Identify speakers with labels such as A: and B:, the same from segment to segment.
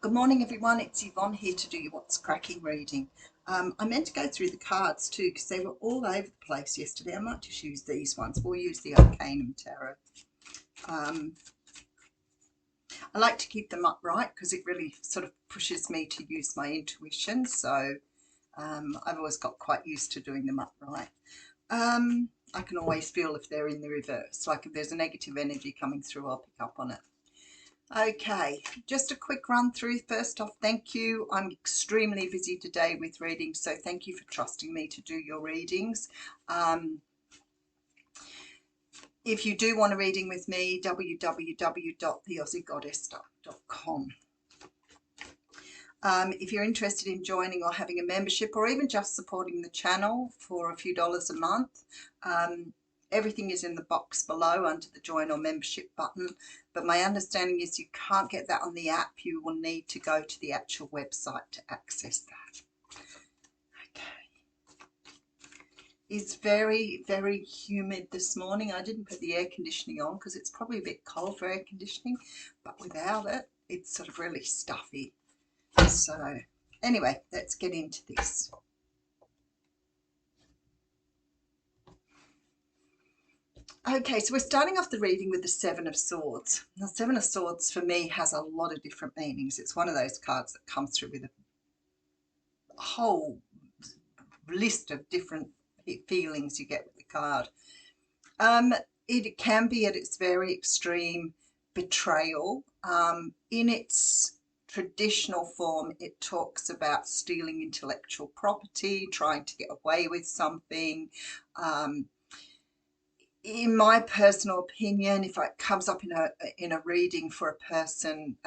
A: Good morning, everyone. It's Yvonne here to do your What's Cracking reading. I meant to go through the cards too because they were all over the place yesterday. I might just use these ones. We'll use the Arcanum Tarot. Um, I like to keep them upright because it really sort of pushes me to use my intuition. So I've always got quite used to doing them upright. I can always feel if they're in the reverse. Like if there's a negative energy coming through, I'll pick up on it. Okay, just a quick run through. First off, thank you. I'm extremely busy today with readings, so thank you for trusting me to do your readings. If you do want a reading with me, www.theaussiegoddess.com. If you're interested in joining or having a membership or even just supporting the channel for a few dollars a month, everything is in the box below under the join or membership button, but my understanding is you can't get that on the app. You will need to go to the actual website to access that. Okay. It's very, very humid this morning. I didn't put the air conditioning on because it's probably a bit cold for air conditioning, but without it, it's sort of really stuffy. So anyway, let's get into this. Okay, so we're starting off the reading with the Seven of Swords. The Seven of Swords for me has a lot of different meanings. It's one of those cards that comes through with a whole list of different feelings you get with the card. It can be at its very extreme betrayal. In its traditional form, it talks about stealing intellectual property, trying to get away with something. In my personal opinion, if it comes up in a reading for a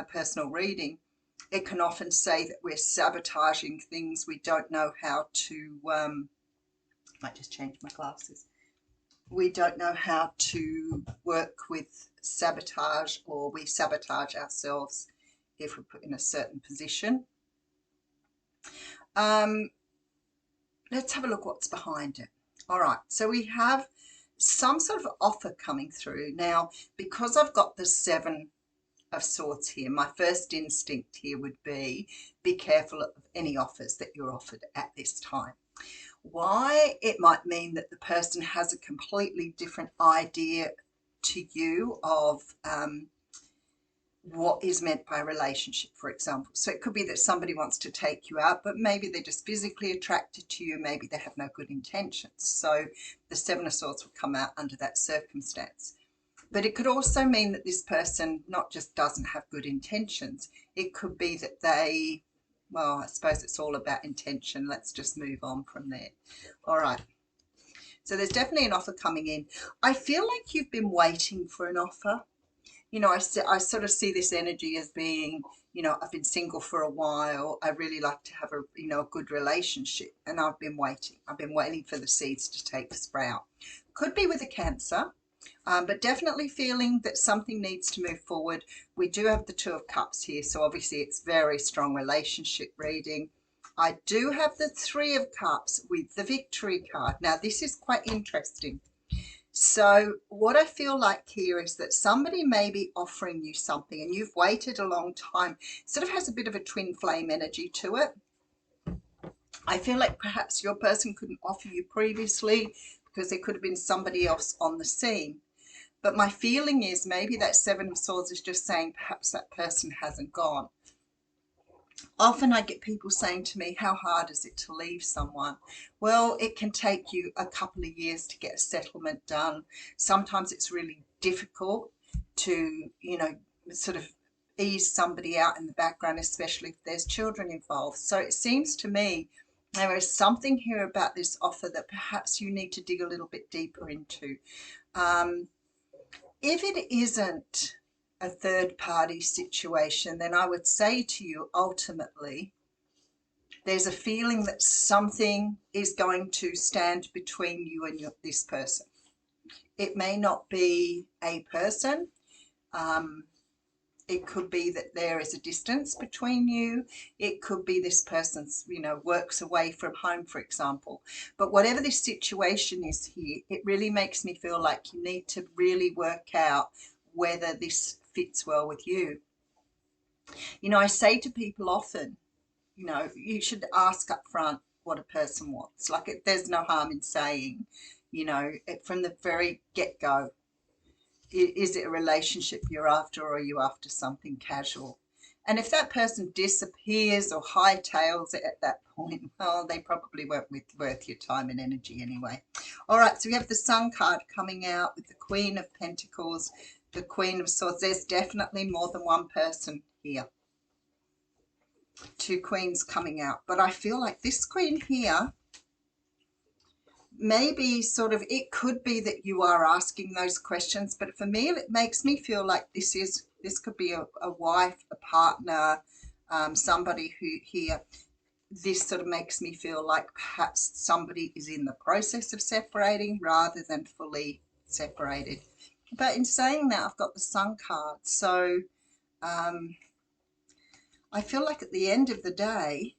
A: personal reading, it can often say that we're sabotaging things. We don't know how to. I might just change my glasses. We don't know how to work with sabotage, or we sabotage ourselves if we're put in a certain position. Let's have a look what's behind it. All right, so we have some sort of offer coming through. Now, because I've got the Seven of Swords here, my first instinct here would be careful of any offers that you're offered at this time. Why? It might mean that the person has a completely different idea to you of what is meant by a relationship, for example. So it could be that somebody wants to take you out, but maybe they're just physically attracted to you. Maybe they have no good intentions. So the Seven of Swords would come out under that circumstance. But it could also mean that this person not just doesn't have good intentions. It could be that they, well, I suppose it's all about intention. Let's just move on from there. All right. So there's definitely an offer coming in. I feel like you've been waiting for an offer. You know, I sort of see this energy as being, you know, I've been single for a while. I really like to have a, you know, a good relationship, and I've been waiting. I've been waiting for the seeds to take sprout. Could be with a Cancer, but definitely feeling that something needs to move forward. We do have the Two of Cups here, so obviously it's very strong relationship reading. I do have the Three of Cups with the Victory card. Now, this is quite interesting. So what I feel like here is that somebody may be offering you something and you've waited a long time. It sort of has a bit of a twin flame energy to it. I feel like perhaps your person couldn't offer you previously because there could have been somebody else on the scene. But my feeling is maybe that Seven of Swords is just saying perhaps that person hasn't gone. Often I get people saying to me, how hard is it to leave someone? Well, it can take you a couple of years to get a settlement done. Sometimes it's really difficult to, you know, sort of ease somebody out in the background, especially if there's children involved. So it seems to me there is something here about this offer that perhaps you need to dig a little bit deeper into. If it isn't a third party situation, then I would say to you, ultimately, there's a feeling that something is going to stand between you and this person. It may not be a person. It could be that there is a distance between you. It could be this person's, you know, works away from home, for example. But whatever this situation is here, it really makes me feel like you need to really work out whether this fits well with you. You know, I say to people often, you know, you should ask up front what a person wants. Like, there's no harm in saying, you know, from the very get-go, is it a relationship you're after, or are you after something casual? And if that person disappears or hightails it at that point, well, they probably weren't worth your time and energy anyway. All right, so we have the Sun card coming out with the Queen of Pentacles, the Queen of Swords. There's definitely more than one person here. Two queens coming out. But I feel like this queen here, maybe sort of, it could be that you are asking those questions, but for me it makes me feel like this could be a wife, a partner, somebody who here, this sort of makes me feel like perhaps somebody is in the process of separating rather than fully separated. But in saying that, I've got the Sun card, so I feel like at the end of the day,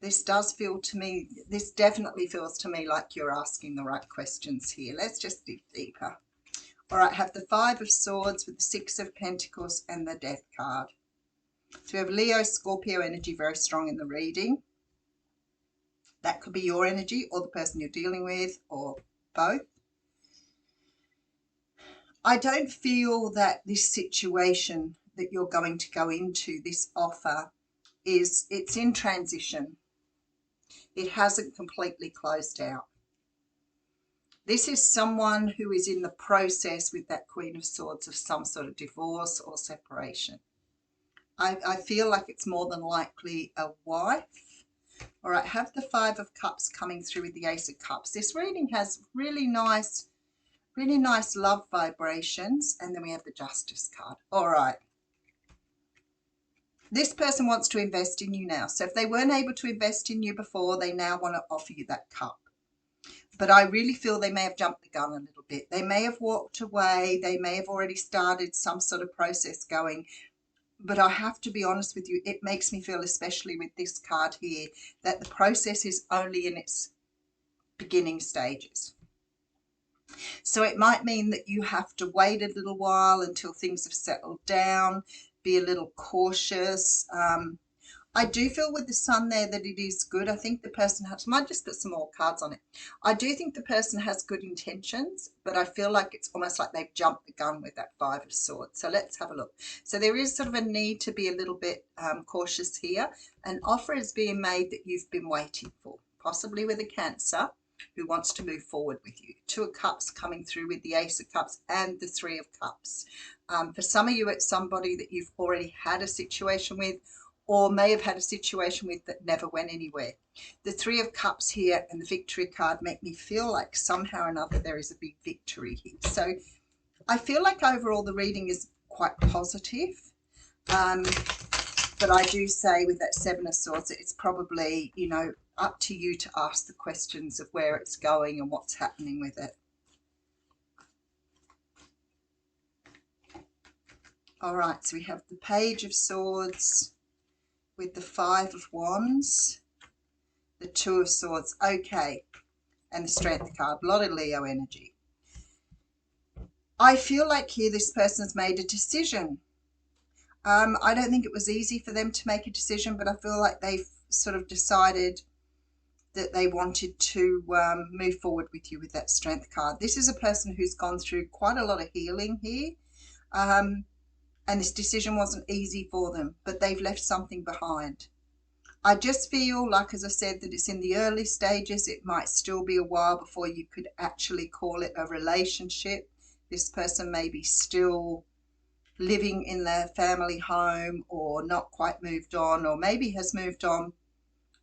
A: this does feel to me, this definitely feels to me like you're asking the right questions here. Let's just dig deeper. All right, have the Five of Swords with the Six of Pentacles and the Death card. So we have Leo, Scorpio energy very strong in the reading. That could be your energy or the person you're dealing with, or both. I don't feel that this situation that you're going to go into, this offer, it's in transition. It hasn't completely closed out. This is someone who is in the process with that Queen of Swords of some sort of divorce or separation. I feel like it's more than likely a wife. All right, have the Five of Cups coming through with the Ace of Cups. This reading has really nice love vibrations. And then we have the Justice card. All right. This person wants to invest in you now. So if they weren't able to invest in you before, they now want to offer you that cup. But I really feel they may have jumped the gun a little bit. They may have walked away. They may have already started some sort of process going. But I have to be honest with you, it makes me feel, especially with this card here, that the process is only in its beginning stages. So it might mean that you have to wait a little while until things have settled down, be a little cautious. I do feel with the Sun there that it is good. I think the person has, might just put some more cards on it. I do think the person has good intentions, but I feel like it's almost like they've jumped the gun with that Five of Swords. So let's have a look. So there is sort of a need to be a little bit cautious here. An offer is being made that you've been waiting for, possibly with a Cancer who wants to move forward with you. Two of Cups coming through with the Ace of Cups and the Three of Cups. For some of you, it's somebody that you've already had a situation with, or may have had a situation with that never went anywhere. The Three of Cups here and the Victory card make me feel like somehow or another there is a big victory here. So I feel like overall the reading is quite positive. But I do say with that Seven of Swords, it's probably, you know, up to you to ask the questions of where it's going and what's happening with it. All right, so we have the Page of Swords with the Five of Wands, the Two of Swords, okay, and the Strength card, a lot of Leo energy. I feel like here this person's made a decision. I don't think it was easy for them to make a decision, but I feel like they've sort of decided that they wanted to move forward with you with that Strength card. This is a person who's gone through quite a lot of healing here. And this decision wasn't easy for them, but they've left something behind. I just feel like, as I said, that it's in the early stages. It might still be a while before you could actually call it a relationship. This person may be still living in their family home, or not quite moved on, or maybe has moved on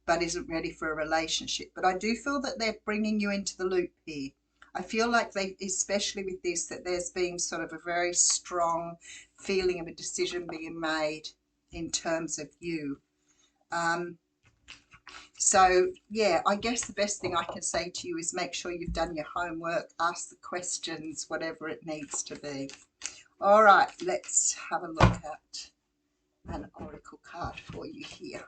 A: but isn't ready for a relationship. But I do feel that they're bringing you into the loop here. I feel like they, especially with this, that there's been sort of a very strong feeling of a decision being made in terms of you. So yeah, I guess the best thing I can say to you is make sure you've done your homework, ask the questions, whatever it needs to be. All right, let's have a look at an oracle card for you here.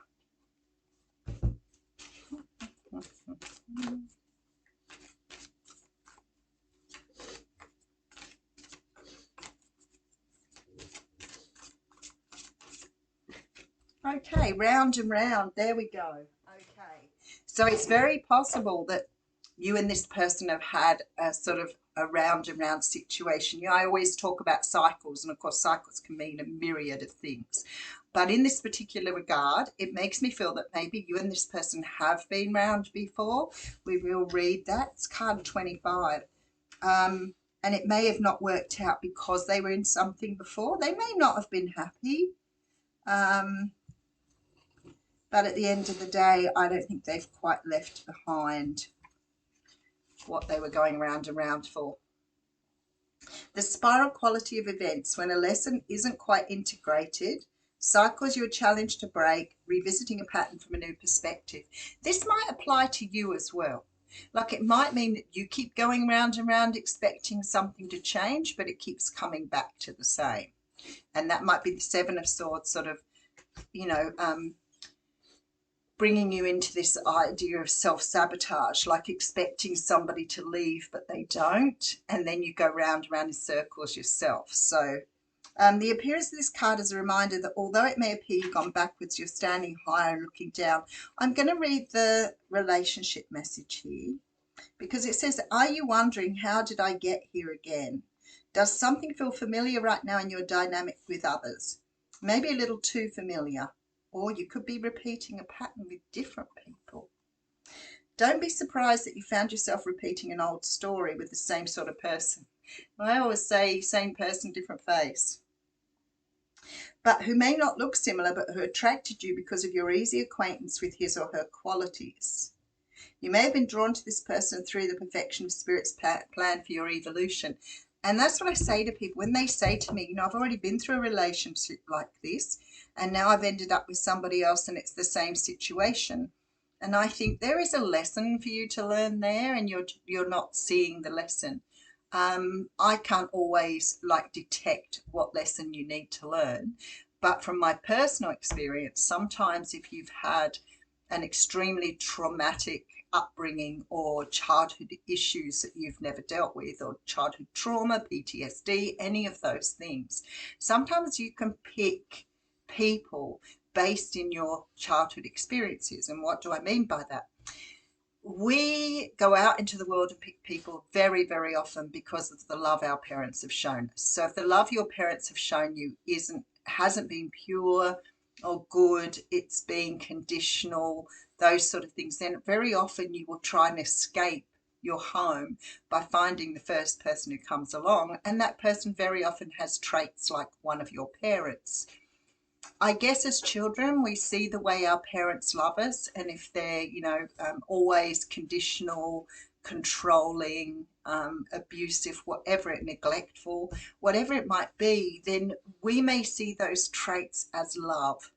A: Okay, round and round. There we go. Okay. So it's very possible that you and this person have had a sort of a round and round situation. You know, I always talk about cycles, and of course, cycles can mean a myriad of things. But in this particular regard, it makes me feel that maybe you and this person have been round before. We will read that. It's card 25. And it may have not worked out because they were in something before. They may not have been happy. Um, but at the end of the day, I don't think they've quite left behind what they were going round and round for. The spiral quality of events, when a lesson isn't quite integrated, cycles you a challenge to break, revisiting a pattern from a new perspective. This might apply to you as well. Like, it might mean that you keep going round and round expecting something to change, but it keeps coming back to the same. And that might be the Seven of Swords sort of, you know, bringing you into this idea of self-sabotage, like expecting somebody to leave but they don't, and then you go round and round in circles yourself. So the appearance of this card is a reminder that although it may appear you've gone backwards, you're standing higher and looking down. I'm going to read the relationship message here, because it says, are you wondering, how did I get here again? Does something feel familiar right now in your dynamic with others? Maybe a little too familiar. Or you could be repeating a pattern with different people. Don't be surprised that you found yourself repeating an old story with the same sort of person. I always say same person, different face. But who may not look similar, but who attracted you because of your easy acquaintance with his or her qualities. You may have been drawn to this person through the perfection of Spirit's plan for your evolution. And that's what I say to people when they say to me, you know, I've already been through a relationship like this, and now I've ended up with somebody else and it's the same situation. And I think there is a lesson for you to learn there, and you're not seeing the lesson. I can't always like detect what lesson you need to learn, but from my personal experience, sometimes if you've had an extremely traumatic upbringing or childhood issues that you've never dealt with, or childhood trauma, PTSD, any of those things, sometimes you can pick people based in your childhood experiences. And what do I mean by that? We go out into the world and pick people very, very often because of the love our parents have shown us. So if the love your parents have shown you hasn't been pure or good, it's been conditional, those sort of things, then very often you will try and escape your home by finding the first person who comes along, and that person very often has traits like one of your parents. I guess as children, we see the way our parents love us, and if they're, you know, always conditional, controlling, abusive, whatever it, neglectful, whatever it might be, then we may see those traits as love.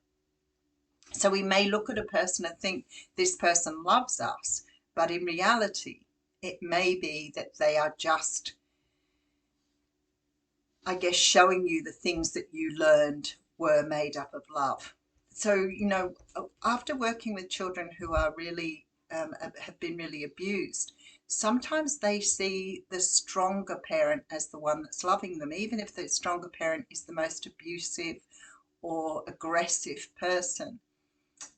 A: So we may look at a person and think this person loves us, but in reality, it may be that they are just, I guess, showing you the things that you learned were made up of love. So, you know, after working with children who are really, have been really abused, sometimes they see the stronger parent as the one that's loving them, even if the stronger parent is the most abusive or aggressive person,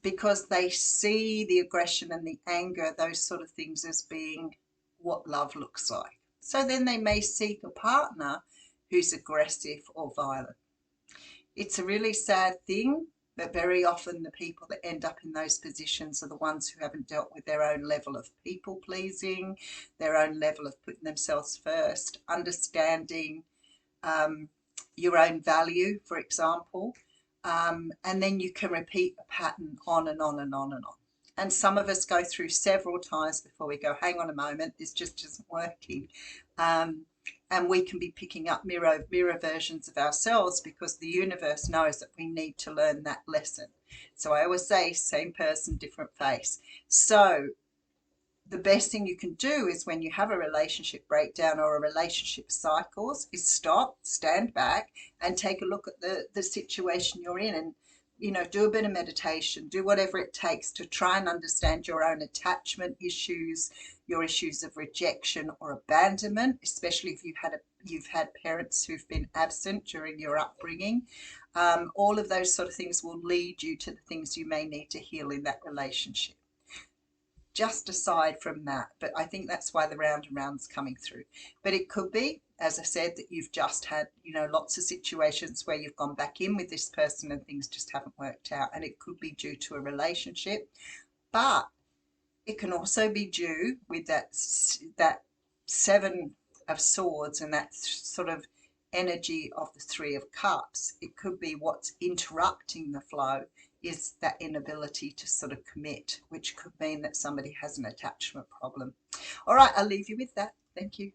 A: because they see the aggression and the anger, those sort of things, as being what love looks like. So then they may seek a partner who's aggressive or violent. It's a really sad thing, but very often the people that end up in those positions are the ones who haven't dealt with their own level of people pleasing, their own level of putting themselves first, understanding your own value, for example. And then you can repeat a pattern on and on and on and on. And some of us go through several times before we go, hang on a moment, this just isn't working. And we can be picking up mirror versions of ourselves because the universe knows that we need to learn that lesson. So I always say, same person, different face. So the best thing you can do is, when you have a relationship breakdown or a relationship cycles, is stop, stand back, and take a look at the situation you're in, and, you know, do a bit of meditation, do whatever it takes to try and understand your own attachment issues, your issues of rejection or abandonment, especially if you've had parents who've been absent during your upbringing. All of those sort of things will lead you to the things you may need to heal in that relationship. Just aside from that, but I think that's why the round and round's coming through. But it could be, as I said, that you've just had, you know, lots of situations where you've gone back in with this person and things just haven't worked out, and it could be due to a relationship. But it can also be due with that Seven of Swords and that sort of energy of the Three of Cups. It could be what's interrupting the flow is that inability to sort of commit, which could mean that somebody has an attachment problem. All right, I'll leave you with that. Thank you.